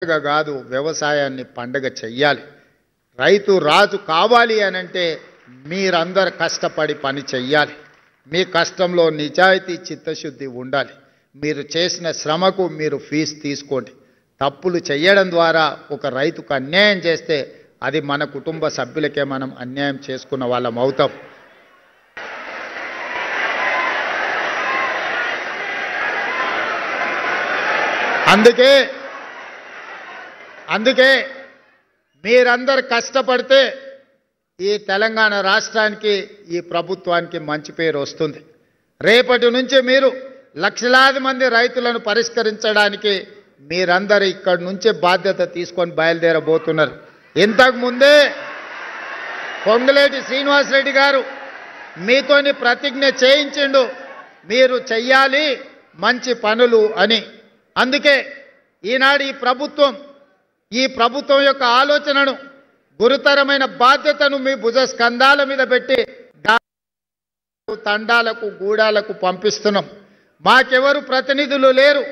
పండుగ కాదు, వ్యవసాయాన్ని పండుగ చెయ్యాలి. రైతు రాజు కావాలి అనంటే మీరందరూ కష్టపడి పని చెయ్యాలి. మీ కష్టంలో నిజాయితీ చిత్తశుద్ధి ఉండాలి. మీరు చేసిన శ్రమకు మీరు ఫీజు తీసుకోండి. తప్పులు చేయడం ద్వారా ఒక రైతుకు అన్యాయం చేస్తే అది మన కుటుంబ సభ్యులకే మనం అన్యాయం చేసుకున్న వాళ్ళం అవుతాం. అందుకే మీరందరూ కష్టపడితే ఈ తెలంగాణ రాష్ట్రానికి ఈ ప్రభుత్వానికి మంచి పేరు వస్తుంది. రేపటి నుంచి మీరు లక్షలాది మంది రైతులను పరిష్కరించడానికి మీరందరూ ఇక్కడి నుంచి బాధ్యత తీసుకొని బయలుదేరబోతున్నారు. ఇంతకు ముందే పొంగులేటి శ్రీనివాసరెడ్డి గారు మీతోని ప్రతిజ్ఞ చేయించిండు, మీరు చెయ్యాలి మంచి పనులు అని. అందుకే ఈనాడు ఈ ప్రభుత్వం యొక్క ఆలోచనను, గురుతరమైన బాధ్యతను మీ భుజ స్కంధాల మీద పెట్టి తండాలకు గూడాలకు పంపిస్తున్నాం. మాకెవరు ప్రతినిధులు లేరు,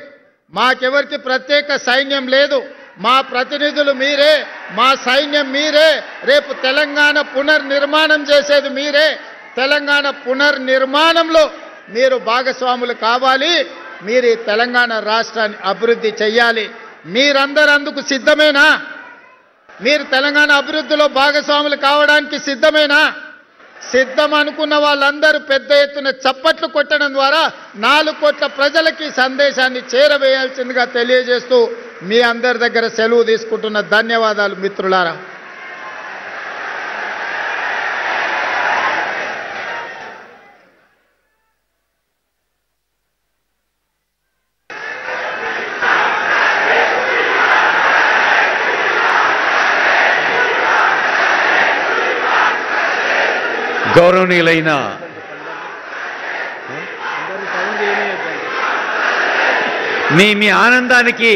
మాకెవరికి ప్రత్యేక సైన్యం లేదు. మా ప్రతినిధులు మీరే, మా సైన్యం మీరే. రేపు తెలంగాణ పునర్నిర్మాణం చేసేది మీరే. తెలంగాణ పునర్నిర్మాణంలో మీరు భాగస్వాములు కావాలి. మీరు ఈ తెలంగాణ రాష్ట్రాన్ని అభివృద్ధి చెయ్యాలి. మీరందరూ అందుకు సిద్ధమేనా? మీరు తెలంగాణ అభివృద్ధిలో భాగస్వాములు కావడానికి సిద్ధమేనా? సిద్ధం అనుకున్న వాళ్ళందరూ పెద్ద ఎత్తున చప్పట్లు కొట్టడం ద్వారా 4 కోట్ల ప్రజలకి సందేశాన్ని చేరవేయాల్సిందిగా తెలియజేస్తూ మీ అందరి దగ్గర సెలవు తీసుకుంటున్న ధన్యవాదాలు మిత్రులారా. గౌరవనీయులైన మీ ఆనందానికి